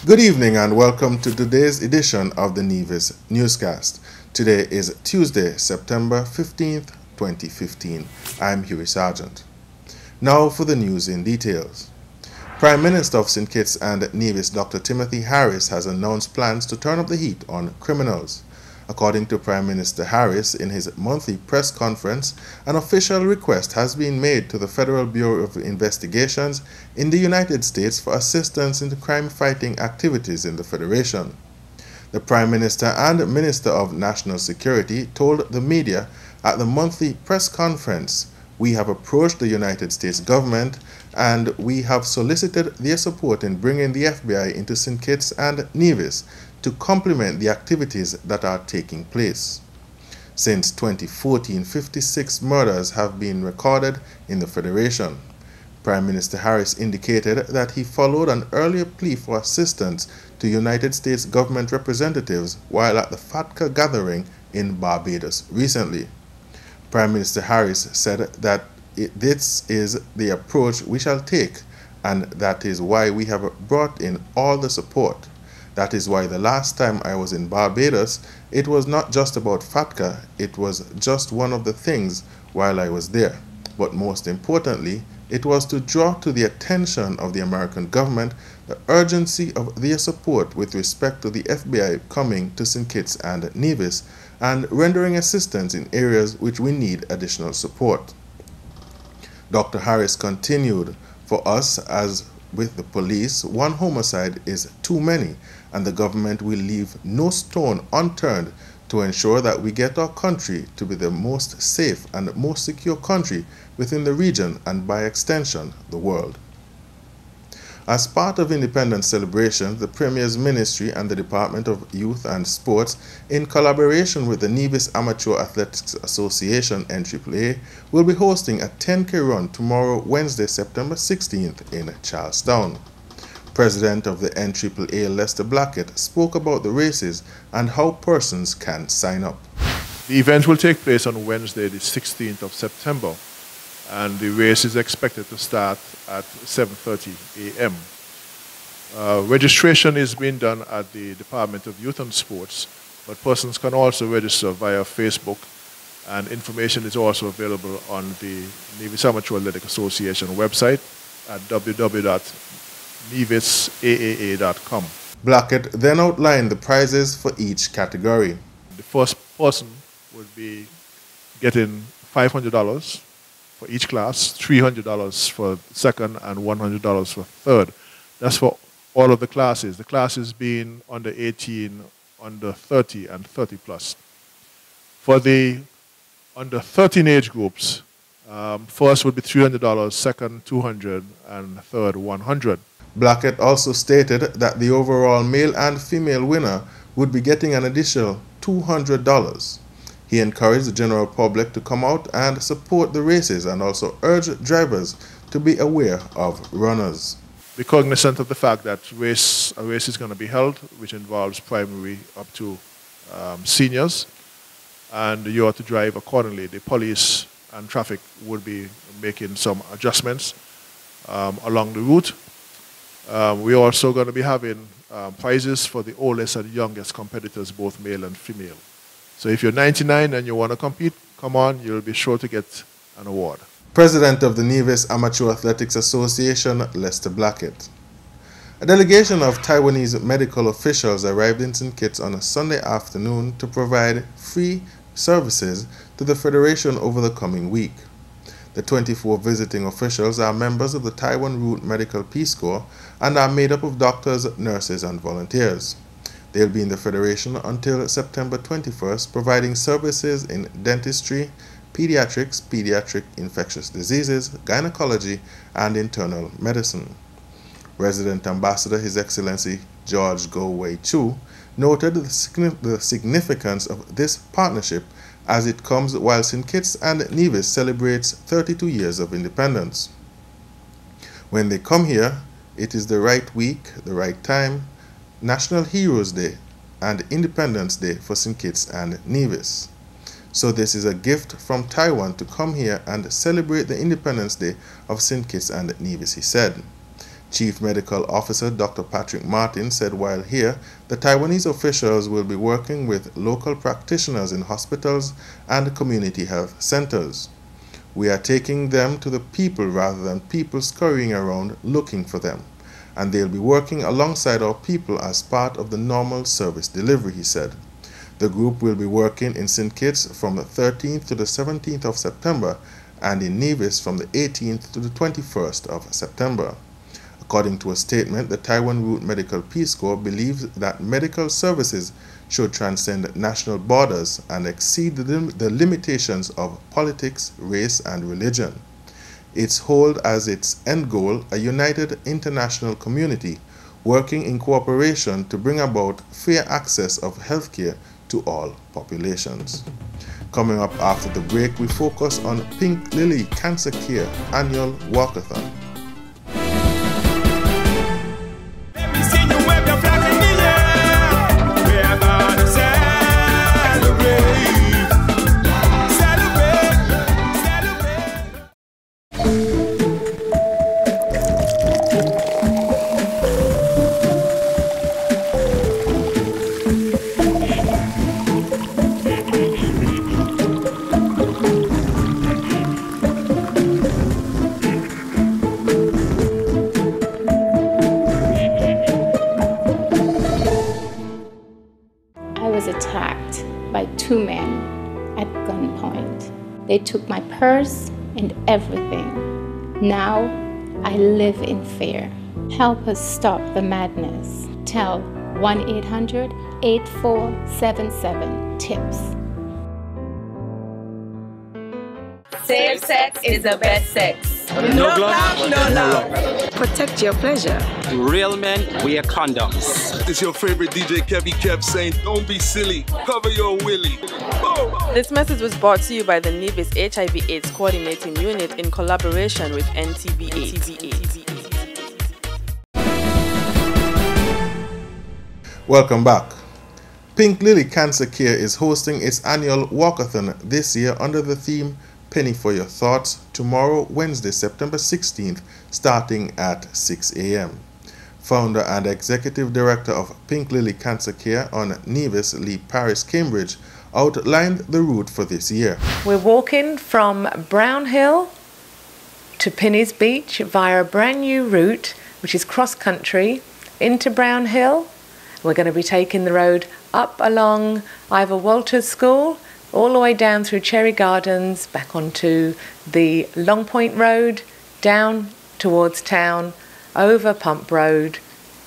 Good evening and welcome to today's edition of the Nevis Newscast. Today is Tuesday, September 15th, 2015. I'm Huey Sargent. Now for the news in details. Prime Minister of St. Kitts and Nevis, Dr. Timothy Harris, has announced plans to turn up the heat on criminals. According to Prime Minister Harris, in his monthly press conference, an official request has been made to the Federal Bureau of Investigations in the United States for assistance in the crime-fighting activities in the Federation. The Prime Minister and Minister of National Security told the media at the monthly press conference, "We have approached the United States government and we have solicited their support in bringing the FBI into St. Kitts and Nevis to complement the activities that are taking place." Since 2014, 56 murders have been recorded in the Federation. Prime Minister Harris indicated that he followed an earlier plea for assistance to United States government representatives while at the FATCA gathering in Barbados recently. Prime Minister Harris said that this is the approach we shall take, and that is why we have brought in all the support. That is why the last time I was in Barbados, it was not just about FATCA, it was just one of the things while I was there. But most importantly, it was to draw to the attention of the American government the urgency of their support with respect to the FBI coming to St. Kitts and Nevis and rendering assistance in areas which we need additional support. Dr. Harris continued, "For us, as with the police, one homicide is too many, and the government will leave no stone unturned to ensure that we get our country to be the most safe and most secure country within the region and by extension, the world." As part of Independence celebrations, the Premier's Ministry and the Department of Youth and Sports, in collaboration with the Nevis Amateur Athletics Association NAAA, will be hosting a 10K run tomorrow, Wednesday, September 16th in Charlestown. President of the NAAA, Lester Blackett, spoke about the races and how persons can sign up. The event will take place on Wednesday, the 16th of September, and the race is expected to start at 7:30 a.m. Registration is being done at the Department of Youth and Sports, but persons can also register via Facebook, and information is also available on the Nevis Amateur Athletic Association website at www.nevisaaa.com. Blackett then outlined the prizes for each category. The first person would be getting $500 for each class, $300 for second, and $100 for third. That's for all of the classes. The classes being under 18, under 30, and 30 plus. For the under 13 age groups, first would be $300, second $200, and third $100. Blackett also stated that the overall male and female winner would be getting an additional $200. He encouraged the general public to come out and support the races and also urged drivers to be aware of runners. Be cognizant of the fact that a race is going to be held, which involves primary up to seniors, and you are to drive accordingly. The police and traffic would be making some adjustments along the route. We're also going to be having prizes for the oldest and youngest competitors, both male and female. So if you're 99 and you want to compete, come on, you'll be sure to get an award. President of the Nevis Amateur Athletics Association, Lester Blackett. A delegation of Taiwanese medical officials arrived in St. Kitts on a Sunday afternoon to provide free services to the Federation over the coming week. The 24 visiting officials are members of the Taiwan Route Medical Peace Corps and are made up of doctors, nurses, and volunteers. They'll be in the Federation until September 21st, providing services in dentistry, pediatrics, pediatric infectious diseases, gynecology, and internal medicine. Resident Ambassador His Excellency George Go Wei Chu noted the significance of this partnership as it comes while St. Kitts and Nevis celebrates 32 years of independence. When they come here, it is the right week, the right time, National Heroes Day and Independence Day for St. Kitts and Nevis. So this is a gift from Taiwan to come here and celebrate the Independence Day of St. Kitts and Nevis, he said. Chief Medical Officer Dr. Patrick Martin said while here, the Taiwanese officials will be working with local practitioners in hospitals and community health centers. We are taking them to the people rather than people scurrying around looking for them, and they'll be working alongside our people as part of the normal service delivery, he said. The group will be working in St. Kitts from the 13th to the 17th of September and in Nevis from the 18th to the 21st of September. According to a statement, the Taiwan Root Medical Peace Corps believes that medical services should transcend national borders and exceed the limitations of politics, race, and religion. It holds as its end goal a united international community working in cooperation to bring about fair access of healthcare to all populations. Coming up after the break, we focus on Pink Lily Cancer Care Annual Walkathon. Attacked by two men at gunpoint. They took my purse and everything. Now I live in fear. Help us stop the madness. Tell 1-800-8477-TIPS. Safe sex is the best sex. No glove, no love. Protect your pleasure. Real men wear condoms. It's your favorite DJ Kevy kept saying, don't be silly, cover your willy. Oh. This message was brought to you by the Nevis HIV/AIDS Coordinating Unit in collaboration with NTB/AIDS. Welcome back. Pink Lily Cancer Care is hosting its annual walkathon this year under the theme Penny for Your Thoughts tomorrow, Wednesday, September 16th, starting at 6 a.m. Founder and Executive Director of Pink Lily Cancer Care on Nevis, Lee Paris, Cambridge, outlined the route for this year. We're walking from Brown Hill to Penny's Beach via a brand new route, which is cross-country, into Brown Hill. We're going to be taking the road up along Ivor Walters School, all the way down through Cherry Gardens, back onto the Long Point Road, down towards town, over Pump Road,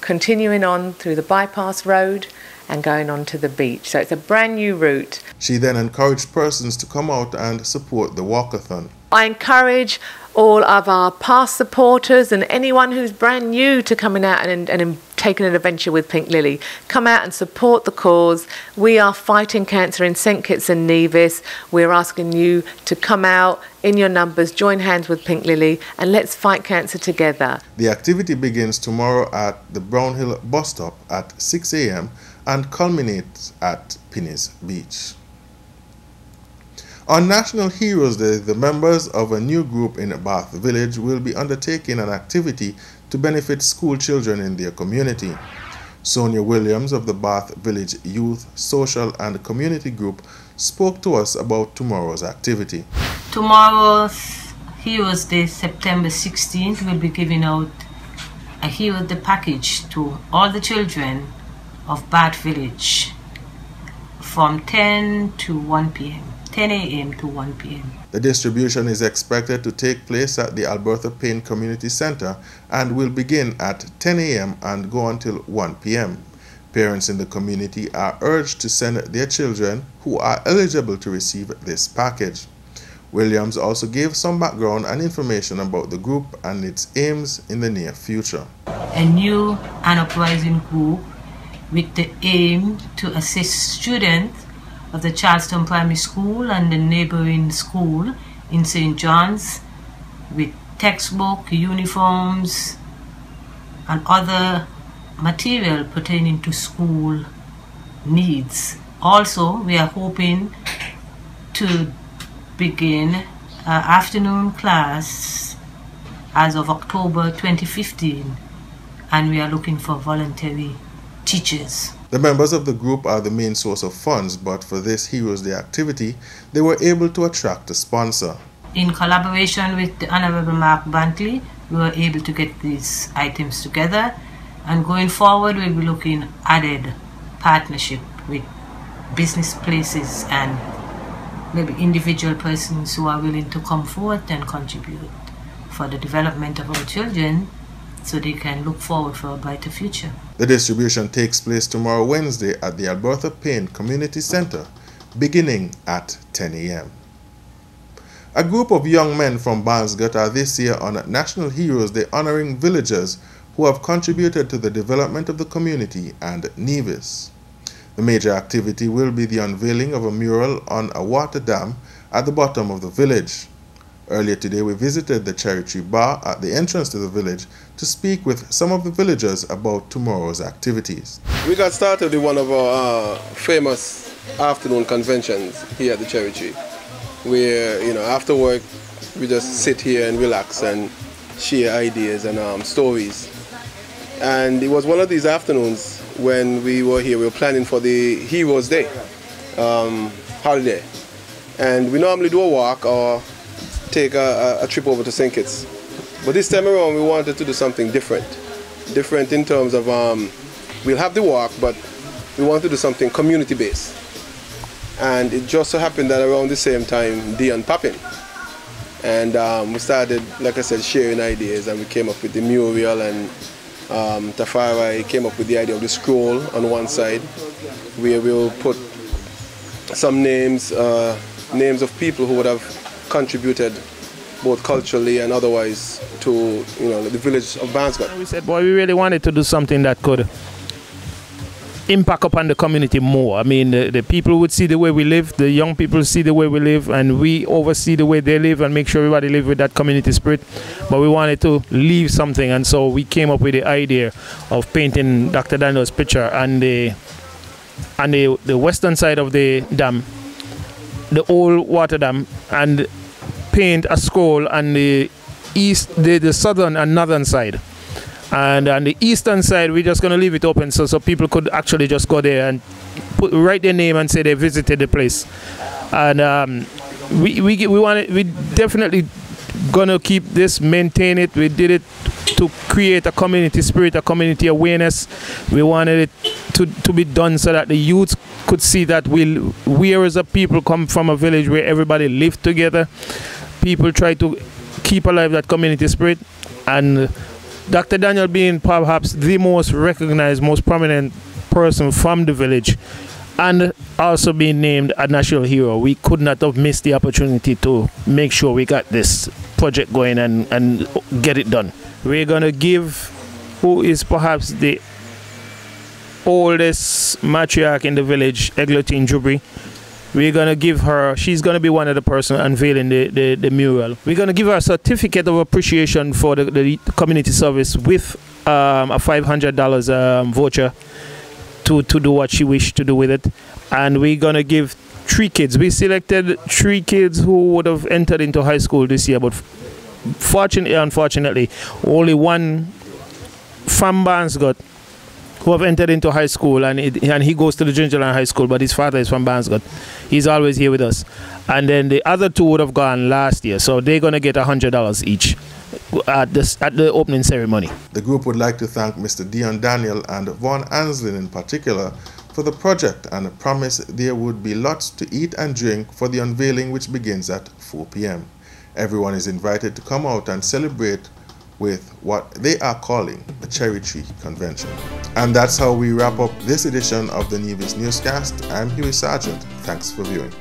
continuing on through the Bypass Road and going on to the beach. So it's a brand new route. She then encouraged persons to come out and support the walkathon. I encourage all of our past supporters and anyone who's brand new to coming out and taking an adventure with Pink Lily. Come out and support the cause. We are fighting cancer in St. Kitts and Nevis. We're asking you to come out in your numbers, join hands with Pink Lily, and let's fight cancer together. The activity begins tomorrow at the Brown Hill bus stop at 6 a.m. and culminates at Penny's Beach. On National Heroes Day, the members of a new group in Bath Village will be undertaking an activity to benefit school children in their community. Sonia Williams of the Bath Village Youth, Social and Community Group spoke to us about tomorrow's activity. Tomorrow's Heroes Day, September 16th, we'll be giving out a Hero Day package to all the children of Bath Village from 10 to 1 p.m. 10 a.m. to 1 p.m. The distribution is expected to take place at the Alberta Payne Community Center and will begin at 10 a.m. and go until 1 p.m. Parents in the community are urged to send their children who are eligible to receive this package. Williams also gave some background and information about the group and its aims in the near future. A new and uprising group with the aim to assist students of the Charleston Primary School and the neighboring school in St. John's with textbook, uniforms, and other material pertaining to school needs. Also, we are hoping to begin our afternoon class as of October 2015 and we are looking for voluntary teachers. The members of the group are the main source of funds, but for this Heroes Day activity, they were able to attract a sponsor. In collaboration with the Honorable Mark Bantley, we were able to get these items together, and going forward we'll be looking added partnership with business places and maybe individual persons who are willing to come forward and contribute for the development of our children so they can look forward for a brighter future. The distribution takes place tomorrow Wednesday at the Alberta Payne Community Center, beginning at 10 a.m. A group of young men from Barnesgut are this year on National Heroes Day honoring villagers who have contributed to the development of the community and Nevis. The major activity will be the unveiling of a mural on a water dam at the bottom of the village. Earlier today, we visited the Cherry Tree Bar at the entrance to the village to speak with some of the villagers about tomorrow's activities. We got started with one of our famous afternoon conventions here at the Cherry Tree, where, after work, we just sit here and relax and share ideas and stories. And it was one of these afternoons when we were here, we were planning for the Heroes Day holiday. And we normally do a walk or take a trip over to St. Kitts. But this time around we wanted to do something different. Different in terms of, we'll have the walk, but we want to do something community-based. And it just so happened that around the same time, Dion popped in. And we started, like I said, sharing ideas, and we came up with the mural, and Tafari came up with the idea of the scroll on one side, where we'll put some names of people who would have contributed both culturally and otherwise to the village of Barnesgut. We said, boy, we really wanted to do something that could impact upon the community more. I mean, the people would see the way we live, the young people see the way we live, and we oversee the way they live and make sure everybody live with that community spirit. But we wanted to leave something, and so we came up with the idea of painting Dr. Daniel's picture on the western side of the dam, the old water dam, and paint a scroll on the east, the southern and northern side. And on the eastern side, we're just going to leave it open so people could actually just go there and write their name and say they visited the place. And we definitely gonna keep this, maintain it. We did it to create a community spirit, a community awareness. We wanted it to be done so that the youth could see that we as a people come from a village where everybody lived together. People try to keep alive that community spirit, and Dr. Daniel being perhaps the most recognized, most prominent person from the village, and also being named a national hero, we could not have missed the opportunity to make sure we got this project going and get it done. We're going to give who is perhaps the oldest matriarch in the village, Eglantine Jubri. We're going to give her, she's going to be one of the person unveiling the mural. We're going to give her a certificate of appreciation for the community service with a $500 voucher to do what she wished to do with it. And we're going to give 3 kids. We selected 3 kids who would have entered into high school this year, but fortunately, unfortunately, only one from Barnesgut who have entered into high school, and he goes to the Gingerland High School, but his father is from Barnesgut. He's always here with us. And then the other 2 would have gone last year, so they're going to get $100 each at the opening ceremony. The group would like to thank Mr. Dion Daniel and Vaughn Anslin in particular for the project, and promise there would be lots to eat and drink for the unveiling, which begins at 4 p.m. Everyone is invited to come out and celebrate with what they are calling the Cherry Tree Convention. And that's how we wrap up this edition of the Nevis Newscast. I'm Huey Sargent. Thanks for viewing.